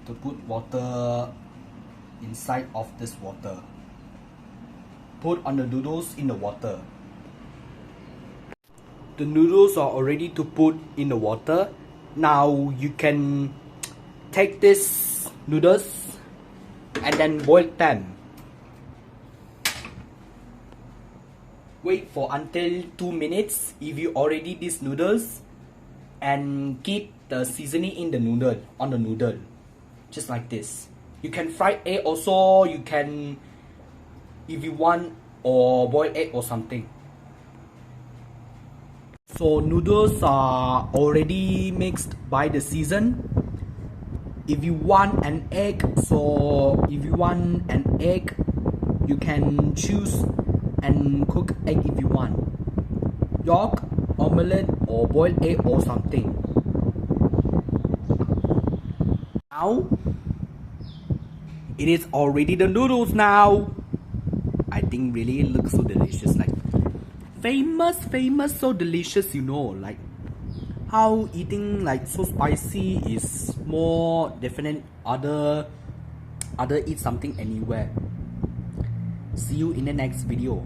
to put water inside of this water. Put on the noodles in the water. The noodles are already to put in the water. Now you can take this noodles and then boil them. Wait for until 2 minutes if you already these noodles, and keep the seasoning in the noodle on the noodle, just like this. You can fry egg also. You can, if you want, or boil egg or something. So noodles are already mixed by the season. If you want an egg, you can choose and cook egg if you want. Yolk, omelette, or boiled egg or something. Now it is already the noodles now. I think really it looks so delicious, like famous, so delicious, you know, like how eating like so spicy is more different other eat something anywhere. See you in the next video.